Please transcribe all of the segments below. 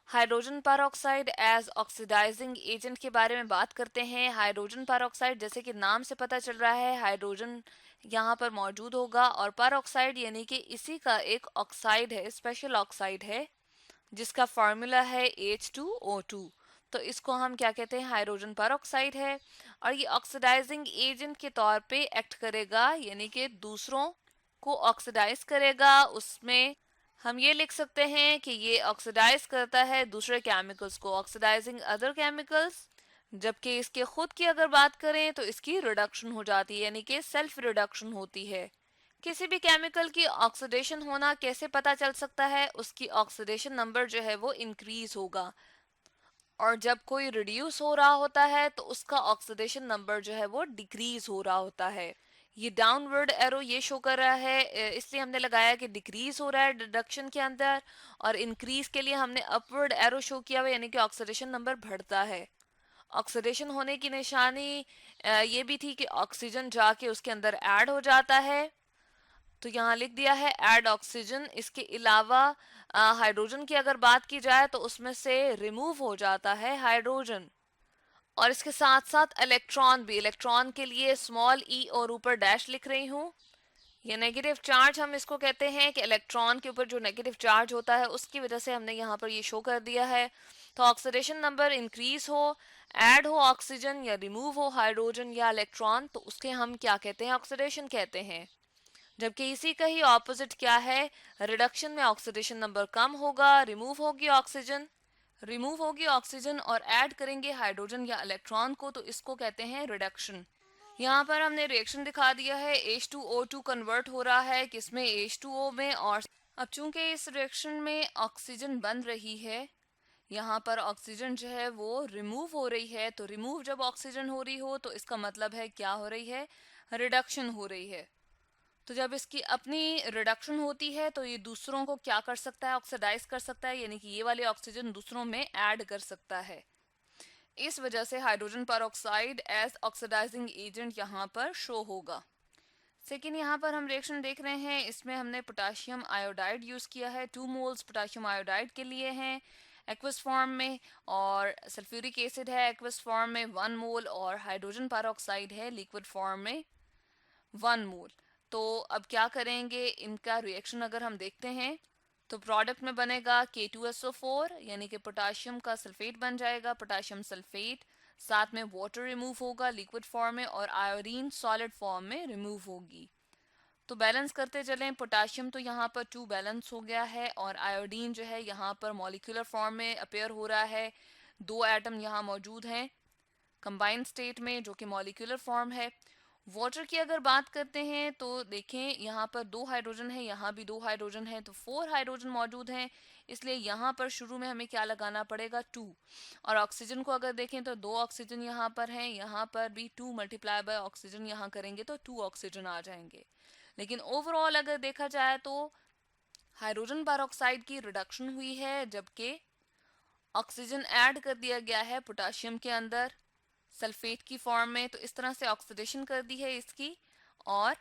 Hydrogen peroxide as oxidizing agent के बारे में बात करते हैं। हाइड्रोजन पेरोक्साइड जैसे कि नाम से पता चल रहा है, हाइड्रोजन यहाँ पर मौजूद होगा और पेरोक्साइड यानी कि इसी का एक ऑक्साइड है, स्पेशल ऑक्साइड है जिसका फॉर्मूला है H2O2। तो इसको हम क्या कहते हैं, हाइड्रोजन पेरोक्साइड है। और ये ऑक्सीडाइजिंग एजेंट के तौर पे एक्ट करेगा, यानी कि दूसरों को ऑक्सीडाइज करेगा। उसमें हम ये लिख सकते हैं कि ये ऑक्सीडाइज करता है दूसरे केमिकल्स को, ऑक्सीडाइजिंग अदर केमिकल्स। जबकि इसके खुद की अगर बात करें तो इसकी रिडक्शन हो जाती है, यानी कि सेल्फ रिडक्शन होती है। किसी भी केमिकल की ऑक्सीडेशन होना कैसे पता चल सकता है, उसकी ऑक्सीडेशन नंबर जो है वो इंक्रीज होगा। और जब कोई रिड्यूस हो रहा होता है तो उसका ऑक्सीडेशन नंबर जो है वो डिक्रीज हो रहा होता है। ये डाउनवर्ड एरो ये शो कर रहा है, इसलिए हमने लगाया कि डिक्रीज हो रहा है डिडक्शन के अंदर, और इंक्रीज के लिए हमने अपवर्ड एरो शो किया हुआ, यानी कि ऑक्सीडेशन नंबर बढ़ता है। ऑक्सीडेशन होने की निशानी ये भी थी कि ऑक्सीजन जाके उसके अंदर ऐड हो जाता है, तो यहाँ लिख दिया है ऐड ऑक्सीजन। इसके अलावा हाइड्रोजन की अगर बात की जाए तो उसमें से रिमूव हो जाता है हाइड्रोजन। और इसके साथ साथ इलेक्ट्रॉन भी, इलेक्ट्रॉन के लिए स्मॉल ई और ऊपर डैश लिख रही हूँ। ये नेगेटिव चार्ज हम इसको कहते हैं कि इलेक्ट्रॉन के ऊपर जो नेगेटिव चार्ज होता है उसकी वजह से हमने यहाँ पर ये शो कर दिया है। तो ऑक्सीडेशन नंबर इंक्रीज हो, ऐड हो ऑक्सीजन या रिमूव हो हाइड्रोजन या इलेक्ट्रॉन, तो उसके हम क्या कहते हैं, ऑक्सीडेशन कहते हैं। जबकि इसी का ही ऑपोजिट क्या है, रिडक्शन में ऑक्सीडेशन नंबर कम होगा, रिमूव होगी ऑक्सीजन और ऐड करेंगे हाइड्रोजन या इलेक्ट्रॉन को, तो इसको कहते हैं रिडक्शन। यहाँ पर हमने रिएक्शन दिखा दिया है, H2O2 कन्वर्ट हो रहा है किसमें, H2O में। और अब चूंकि इस रिएक्शन में ऑक्सीजन बन रही है, यहाँ पर ऑक्सीजन जो है वो रिमूव हो रही है, तो रिमूव जब ऑक्सीजन हो रही हो तो इसका मतलब है क्या हो रही है, रिडक्शन हो रही है। तो जब इसकी अपनी रिडक्शन होती है तो ये दूसरों को क्या कर सकता है, ऑक्सीडाइज कर सकता है, यानी कि ये वाले ऑक्सीजन दूसरों में ऐड कर सकता है। इस वजह से hydrogen peroxide as oxidizing agent यहाँ पर शो होगा। सेकेंड, यहाँ पर हम रिएक्शन देख रहे हैं, इसमें हमने पोटाशियम आयोडाइड यूज किया है। 2 मोल्स पोटाशियम आयोडाइड के लिए हैं एक्वस फॉर्म में, और सल्फ्यूरिक एसिड है एक्वस फॉर्म में 1 मोल, और हाइड्रोजन पेरोक्साइड है लिक्विड फॉर्म में 1 मोल। तो अब क्या करेंगे, इनका रिएक्शन अगर हम देखते हैं तो प्रोडक्ट में बनेगा K2SO4, यानी कि पोटाशियम का सल्फेट बन जाएगा, पोटाशियम सल्फेट। साथ में वाटर रिमूव होगा लिक्विड फॉर्म में, और आयोडीन सॉलिड फॉर्म में रिमूव होगी। तो बैलेंस करते चलें, पोटाशियम तो यहाँ पर 2 बैलेंस हो गया है, और आयोडीन जो है यहाँ पर मॉलिक्यूलर फॉर्म में अपेयर हो रहा है। 2 एटम यहाँ मौजूद हैं कंबाइंड स्टेट में, जो कि मॉलिक्यूलर फॉर्म है। वाटर की अगर बात करते हैं तो देखें, यहाँ पर 2 हाइड्रोजन है, यहाँ भी 2 हाइड्रोजन है, तो 4 हाइड्रोजन मौजूद हैं। इसलिए यहाँ पर शुरू में हमें क्या लगाना पड़ेगा, 2। और ऑक्सीजन को अगर देखें तो 2 ऑक्सीजन यहाँ पर हैं, यहाँ पर भी 2 मल्टीप्लाई बाय ऑक्सीजन यहाँ करेंगे तो 2 ऑक्सीजन आ जाएंगे। लेकिन ओवरऑल अगर देखा जाए तो हाइड्रोजन पेरोक्साइड की रिडक्शन हुई है, जबकि ऑक्सीजन ऐड कर दिया गया है पोटाशियम के अंदर सल्फेट की फॉर्म में, तो इस तरह से ऑक्सीडेशन कर दी है इसकी। और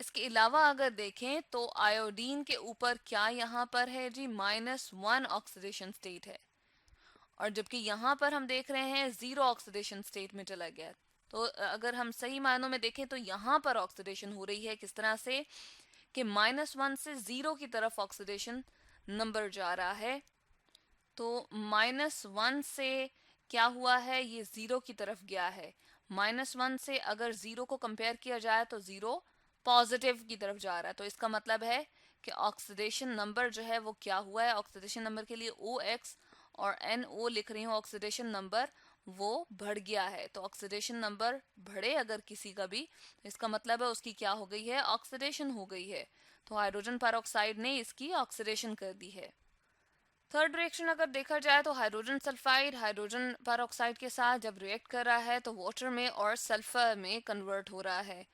इसके अलावा अगर देखें तो आयोडीन के ऊपर क्या यहाँ पर है जी, -1 ऑक्सीडेशन स्टेट है, और जबकि यहाँ पर हम देख रहे हैं 0 ऑक्सीडेशन स्टेट में चला गया। तो अगर हम सही मायनों में देखें तो यहाँ पर ऑक्सीडेशन हो रही है किस तरह से, कि -1 से 0 की तरफ ऑक्सीडेशन नंबर जा रहा है। तो -1 से क्या हुआ है, ये 0 की तरफ गया है। -1 से अगर 0 को कंपेयर किया जाए तो 0 पॉजिटिव की तरफ जा रहा है, तो इसका मतलब है कि ऑक्सीडेशन नंबर जो है वो क्या हुआ है, ऑक्सीडेशन नंबर के लिए OX और NO लिख रही हूँ, ऑक्सीडेशन नंबर वो बढ़ गया है। तो ऑक्सीडेशन नंबर बढ़े अगर किसी का भी, तो इसका मतलब है उसकी क्या हो गई है, ऑक्सीडेशन हो गई है। तो हाइड्रोजन पेरोक्साइड ने इसकी ऑक्सीडेशन कर दी है। थर्ड रिएक्शन अगर देखा जाए तो हाइड्रोजन सल्फाइड हाइड्रोजन पेरोक्साइड के साथ जब रिएक्ट कर रहा है तो वाटर में और सल्फर में कन्वर्ट हो रहा है।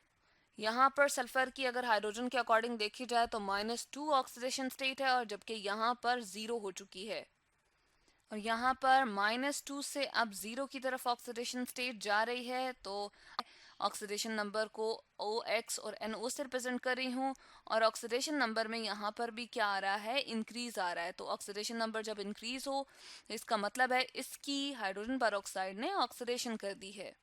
यहाँ पर सल्फर की अगर हाइड्रोजन के अकॉर्डिंग देखी जाए तो -2 ऑक्सीडेशन स्टेट है, और जबकि यहाँ पर 0 हो चुकी है। और यहाँ पर -2 से अब 0 की तरफ ऑक्सीडेशन स्टेट जा रही है। तो ऑक्सीडेशन नंबर को OX और NO से रिप्रेजेंट कर रही हूँ, और ऑक्सीडेशन नंबर में यहाँ पर भी क्या आ रहा है, इंक्रीज आ रहा है। तो ऑक्सीडेशन नंबर जब इंक्रीज हो इसका मतलब है इसकी हाइड्रोजन पर ने ऑक्सीडेशन कर दी है।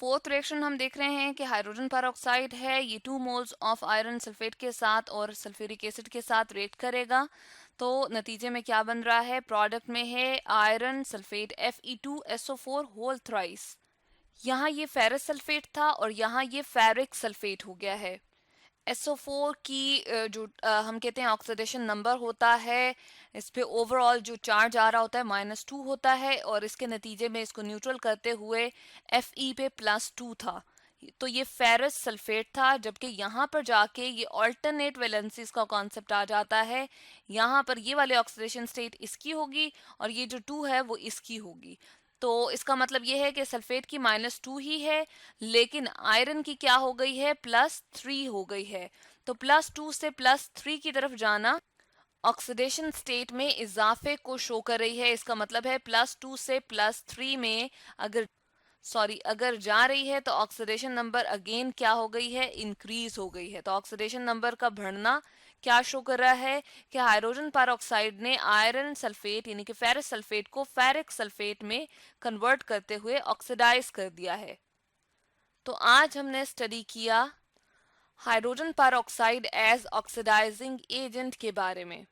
फोर्थ रिएक्शन हम देख रहे हैं कि हाइड्रोजन पर है, ये 2 मोल्स ऑफ आयरन सल्फेट के साथ और सल्फ्यूरिक एसिड के साथ रिएक्ट करेगा। तो नतीजे में क्या बन रहा है, प्रोडक्ट में है iron sulphate Fe2SO4 whole thrice. यहाँ ये फेरस सल्फेट था और यहाँ ये फेरिक सल्फेट हो गया है। SO4 की जो हम कहते हैं ऑक्सीडेशन नंबर होता है, इस पे ओवरऑल जो चार्ज आ रहा होता है -2 होता है, और इसके नतीजे में इसको न्यूट्रल करते हुए Fe पे +2 था। तो ये फेरस सल्फेट था, जबकि यहाँ पर जाके ये ऑल्टरनेट वैलेंसीज का कॉन्सेप्ट आ जाता है। यहाँ पर ये वाले ऑक्सीडेशन स्टेट इसकी होगी और ये जो 2 है वो इसकी होगी। तो इसका मतलब ये है कि सल्फेट की -2 ही है, लेकिन आयरन की क्या हो गई है, +3 हो गई है। तो +2 से +3 की तरफ जाना ऑक्सीडेशन स्टेट में इजाफे को शो कर रही है। इसका मतलब है +2 से +3 में अगर जा रही है तो ऑक्सीडेशन नंबर अगेन क्या हो गई है, इंक्रीज हो गई है। तो ऑक्सीडेशन नंबर का बढ़ना क्या शो कर रहा है कि हाइड्रोजन पर ने आयरन सल्फेट यानी कि फेरस सल्फेट को फेरिक सल्फेट में कन्वर्ट करते हुए ऑक्सीडाइज कर दिया है। तो आज हमने स्टडी किया हाइड्रोजन पर एज ऑक्सीडाइजिंग एजेंट के बारे में।